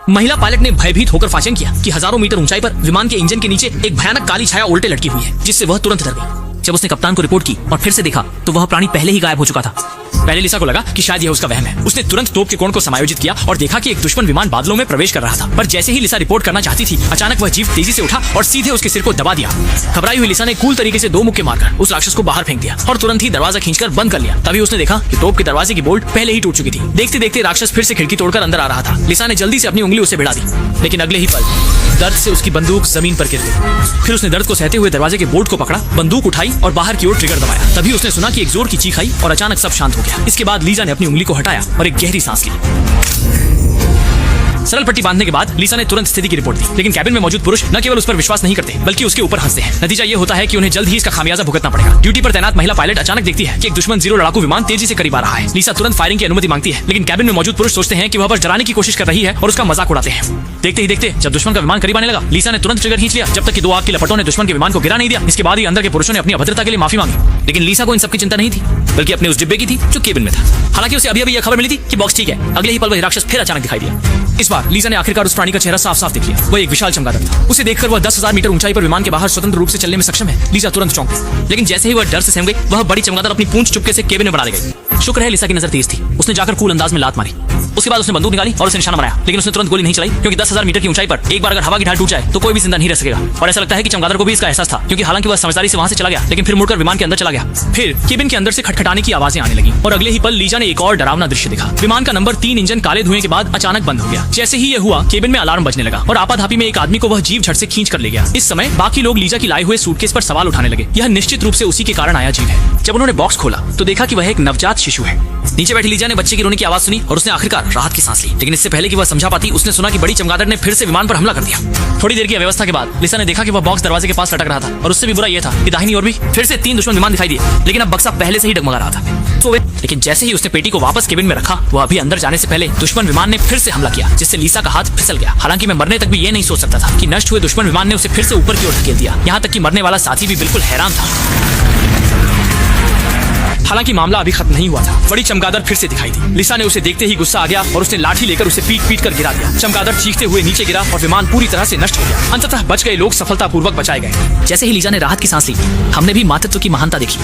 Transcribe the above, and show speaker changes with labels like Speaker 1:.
Speaker 1: महिला पायलट ने भयभीत होकर फाशिंग किया कि हजारों मीटर ऊंचाई पर विमान के इंजन के नीचे एक भयानक काली छाया उल्टे लटकी हुई है, जिससे वह तुरंत डर गई। जब उसने कप्तान को रिपोर्ट की और फिर से देखा तो वह प्राणी पहले ही गायब हो चुका था। पहले लिसा को लगा कि शायद यह उसका वहम है। उसने तुरंत तोप के कोण को समायोजित किया और देखा कि एक दुश्मन विमान बादलों में प्रवेश कर रहा था। पर जैसे ही लिसा रिपोर्ट करना चाहती थी, अचानक वह जीव तेजी से उठा और सीधे उसके सिर को दबा दिया। घबराई हुई लिसा ने कूल तरीके से 2 मुक्के मारकर उस राक्षस को बाहर फेंक दिया और तुरंत ही दरवाजा खींचकर बंद कर लिया। तभी उसने देखा कि तोप के दरवाजे की बोल्ट पहले ही टूट चुकी थी। देखते देखते राक्षस फिर से खिड़की तोड़कर अंदर आ रहा था। लिसा ने जल्दी से अपनी उंगली उसे भिड़ा दी, लेकिन अगले ही पल दर्द से उसकी बंदूक जमीन पर गिर गई। फिर उसने दर्द को सहते हुए दरवाजे के बोल्ट को पकड़ा, बंदूक उठाई और बाहर की ओर ट्रिगर दबाया। तभी उसने सुना कि एक जोर की चीख आई और अचानक सब शांत हो गया। इसके बाद लीजा ने अपनी उंगली को हटाया और एक गहरी सांस ली। सरल पट्टी बांधने के बाद लिसा ने तुरंत स्थिति की रिपोर्ट दी, लेकिन कैबिन में मौजूद पुरुष न केवल उस पर विश्वास नहीं करते बल्कि उसके ऊपर हंसते हैं। नतीजा ये होता है कि उन्हें जल्द ही इसका खामियाजा भुगतना पड़ेगा। ड्यूटी पर तैनात महिला पायलट अचानक देखती है कि एक दुश्मन जीरो लड़ाकू विमान तेजी से करीब आ रहा है। लिसा तुरंत फायरिंग की अनुमति मांगती है, लेकिन कैबिन में मौजूद पुरुष सोचते हैं कि वह बस डराने की कोशिश कर रही है और उसका मजाक उड़ाते हैं। देखते ही देखते जब दुश्मन का विमान करीब आने लगा, लिसा ने तुरंत ट्रिगर खींच लिया जब तक कि 2 आग की लपटों ने दुश्मन के विमान को गिरा नहीं दिया। इसके बाद ही अंदर के पुरुषों ने अपनी अभद्रता के लिए माफी मांगी, लेकिन लिसा को इन सबकी चिंता नहीं थी, बल्कि अपने उस डिब्बे की थी जो केबिन में था। हालांकि उसे अभी अभी यह खबर मिली थी कि बॉक्स ठीक है। अगले ही पल वह राक्षस फिर अचानक दिखाई दिया। इस बार लिसा ने आखिरकार उस प्राणी का चेहरा साफ साफ देख लिया। वह एक विशाल चमगादड़ था। उसे देखकर वह 10,000 मीटर ऊंचाई पर विमान के बाहर स्वतंत्र रूप से चलने में सक्षम है। लिसा तुरंत चौंक गई, लेकिन जैसे ही वह डर से सहम गई, वह बड़ी चमगादड़ अपनी पूंछ चुपके से केबिन में बढ़ा ले गई। शुक्र है लिसा की नजर तेज थी। उसने जाकर कूल अंदाज में लात मारी। उसके बाद उसने बंदूक निकाली और उसे निशाना बनाया, लेकिन उसने तुरंत गोली नहीं चलाई, क्योंकि 10,000 मीटर की ऊंचाई पर एक बार अगर हवा की ढाल टूट जाए तो कोई भी जिंदा नहीं रह सकेगा। और ऐसा लगता है कि चमगादड़ को भी इसका एहसास था, क्योंकि हालांकि वह समझदारी से वहां से चला गया, लेकिन फिर मुड़कर विमान के अंदर चला गया। फिर केबिन के अंदर से खटखटाने की आवाजें आने लगी और अगले ही पल लीजा ने एक और डरावना दृश्य देखा। विमान का नंबर 3 इंजन काले धुएं के बाद अचानक बंद हो गया। जैसे ही यह हुआ, केबिन में अलार्म बजने लगा और आपाधापी में एक आदमी को वह जीव झट से खींच कर ले गया। इस समय बाकी लोग लीजा की लाए हुए सूटकेस पर सवाल उठाने लगे। यह निश्चित रूप से उसी के कारण आया जीव है। जब उन्होंने बॉक्स खोला तो देखा कि वह एक नवजात शिशु है। नीचे बैठी लीजा ने बच्चे की रोने की आवाज सुनी और उसने आखिरकार राहत की सांस ली, लेकिन इससे पहले कि वह समझा पाती, उसने सुना कि बड़ी चमगादड़ ने फिर से विमान पर हमला कर दिया। थोड़ी देर की अव्यवस्था के बाद लिसा ने देखा कि वह बॉक्स दरवाजे के पास लटक रहा था और उससे भी बुरा यह था कि दाहिनी ओर भी फिर से 3 दुश्मन विमान दिखाई दिए, लेकिन अब बक्सा पहले से ही डगमगा रहा था। लेकिन जैसे ही उसने पेटी को वापस केबिन में रखा, वह अभी अंदर जाने से पहले दुश्मन विमान ने फिर से हमला किया, जिससे लिसा का हाथ फिसल गया। हालांकि मैं मरने तक भी ये नहीं सोच सकता था कि नष्ट हुए दुश्मन विमान ने उसे फिर से ऊपर की ओर धकेल दिया। यहाँ तक कि मरने वाला साथी भी बिल्कुल हैरान था। हालांकि मामला अभी खत्म नहीं हुआ था। बड़ी चमगादड़ फिर से दिखाई दी। लिसा ने उसे देखते ही गुस्सा आ गया और उसने लाठी लेकर उसे पीट कर गिरा दिया। चमगादड़ चीखते हुए नीचे गिरा और विमान पूरी तरह से नष्ट हो गया। अंततः बच गए लोग सफलतापूर्वक बचाए गए। जैसे ही लिसा ने राहत की सांस ली, हमने भी मातृत्व की महानता देखी।